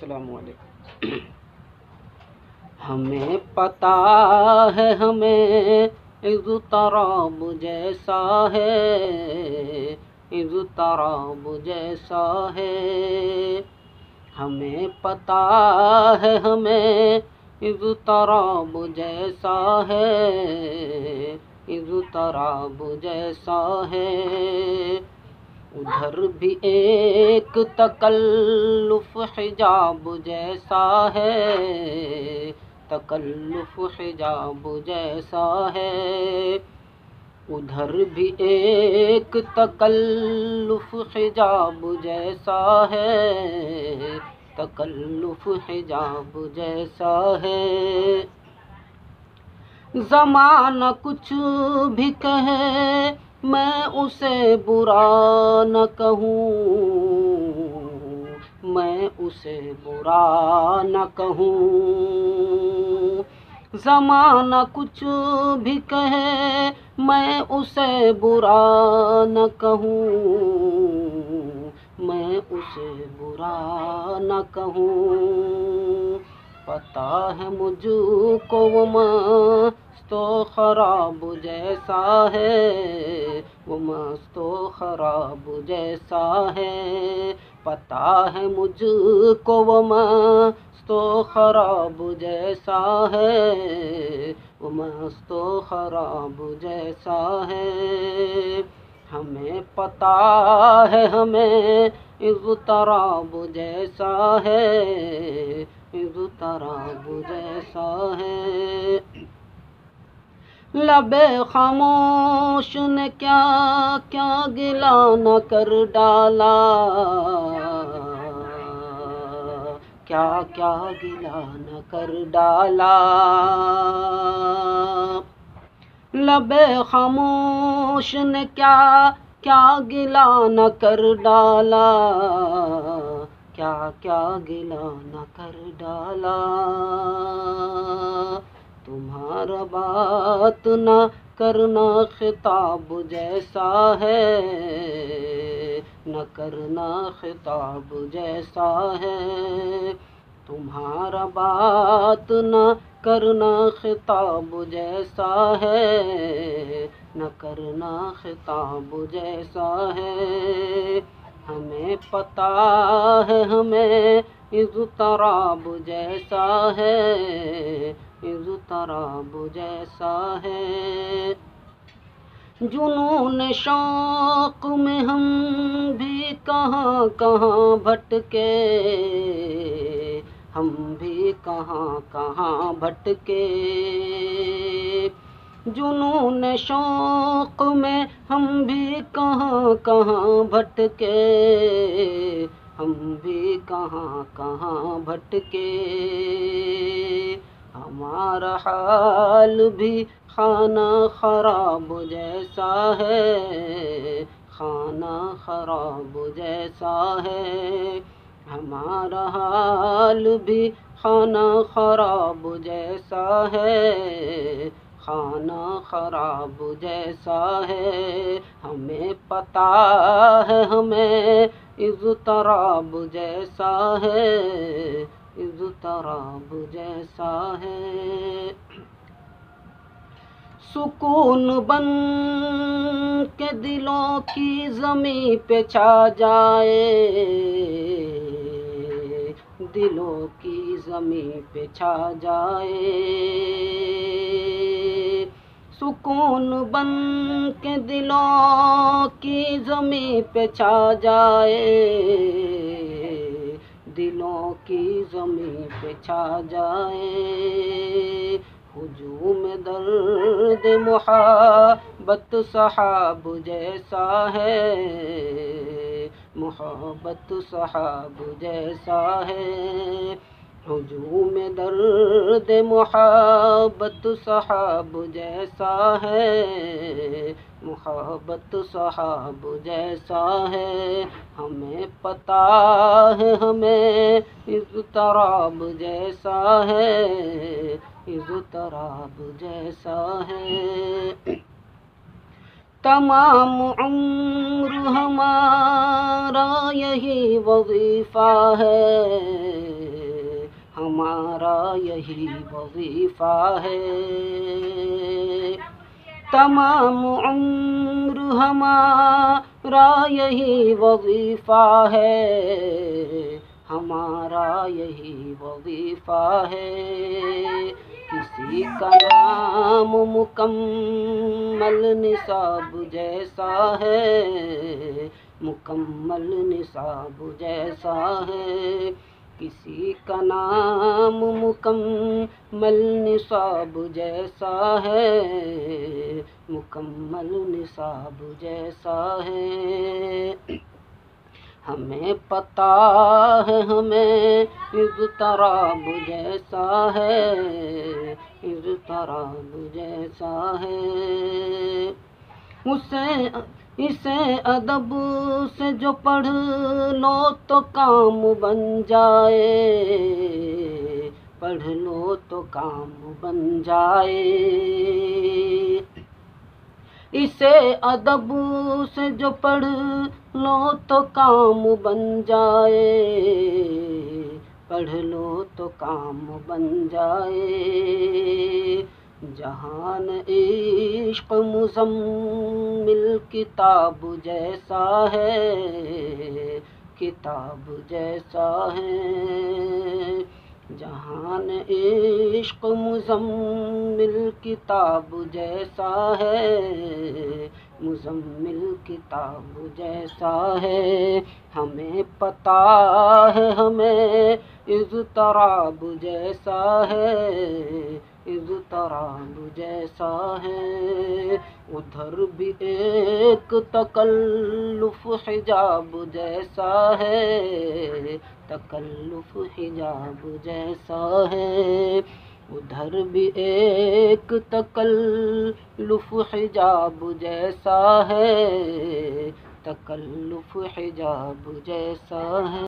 السلام علیکم۔ ہمیں پتہ ہے ہمیں اضطراب جیسا ہے، اضطراب جیسا ہے، ہمیں پتہ ہے ہمیں اضطراب جیسا ہے، اضطراب جیسا ہے، ادھر بھی ایک تکلف حجاب جیسا ہے، تکلف حجاب جیسا ہے، ادھر بھی ایک تکلف حجاب جیسا ہے، تکلف حجاب جیسا ہے، زمانہ کچھ بھی کہے میں اسے برا نہ کہوں، میں اسے برا نہ کہوں، زمانہ کچھ بھی کہے میں اسے برا نہ کہوں، میں اسے برا نہ کہوں، پتہ ہے مجھ کو وہ مست و خراب جیسا ہے، وہ مست و خراب جیسا ہے، پتہ ہے مجھ کو وہ مست و خراب جیسا ہے، وہ مست و خراب جیسا ہے، ہمیں پتہ ہے ہمیں اضطراب جیسا ہے، اضطراب جیسا ہے، لب خاموش نے کیا کیا گلا نہ کر ڈالا، کیا کیا گلا نہ کر ڈالا، لب خاموش نے کیا کیا گلا نہ کر ڈالا، کیا کیا گلا نہ کر ڈالا، تمہارا بات نہ کرنا خطاب جیسا ہے، نہ کرنا خطاب جیسا ہے، تمہارا بات نہ کرنا خطاب جیسا ہے، نہ کرنا خطاب جیسا ہے، ہمیں پتہ ہے ہمیں اضطراب جیسا ہے، اضطراب جیسا ہے، جنون شوق میں ہم بھی کہاں کہاں بھٹکے، ہم بھی کہاں کہاں بھٹکے، جنون شوق میں ہم بھی کہاں کہاں بھٹکے، ہم بھی کہاں کہاں بھٹکے، ہمارا حال بھی خانہ خراب جیسا ہے، خانہ خراب جیسا ہے، ہمارا حال بھی خانہ خراب جیسا ہے، خانہ خراب جیسا ہے، ہمیں پتہ ہے ہمیں اضطراب جیسا ہے، اضطراب جیسا ہے، سکون بن کے دلوں کی زمیں پہ چھا جائے، دلوں کی زمیں پہ چھا جائے، سکون بن کے دلوں کی زمیں پہ چھا جائے، دلوں کی زمیں پہ چھا جائے، ہجوم درد محبت سحاب جیسا ہے، محبت سحاب جیسا ہے، ہجوم درد محبت سحاب جیسا ہے، محبت سحاب جیسا ہے، ہمیں پتہ ہے ہمیں اضطراب جیسا ہے، اضطراب جیسا ہے، تمام عمر ہمارا یہی وظیفہ ہے، ہمارا یہی وظیفہ ہے، تمام عمر ہمارا یہی وظیفہ ہے، ہمارا یہی وظیفہ ہے۔ کسی کا نام مکمل نصاب جیسا ہے، مکمل نصاب جیسا ہے، کسی کا نام مکمل نصاب جیسا ہے، مکمل نصاب جیسا ہے۔ ہمیں پتہ ہے ہمیں اضطراب جیسا ہے، اضطراب جیسا ہے۔ اسے ادب سے جو پڑھ لو تو کام بن جائے، پڑھ لو تو کام بن جائے۔ اسے ادب سے جو پڑھ لو تو کام بن جائے، پڑھ لو تو کام بن جائے۔ جہان عشق مزمل کتاب جیسا ہے، کتاب جیسا ہے۔ جہان عشق مزمل کتاب جیسا ہے، مزمل کتاب جیسا ہے۔ ہمیں پتہ ہے ہمیں اضطراب جیسا ہے، اضطراب جیسا ہے۔ ادھر بھی ایک تکلف حجاب جیسا ہے، تکلف حجاب جیسا ہے۔ ادھر بھی ایک تکلف حجاب جیسا ہے، تکلف حجاب جیسا ہے۔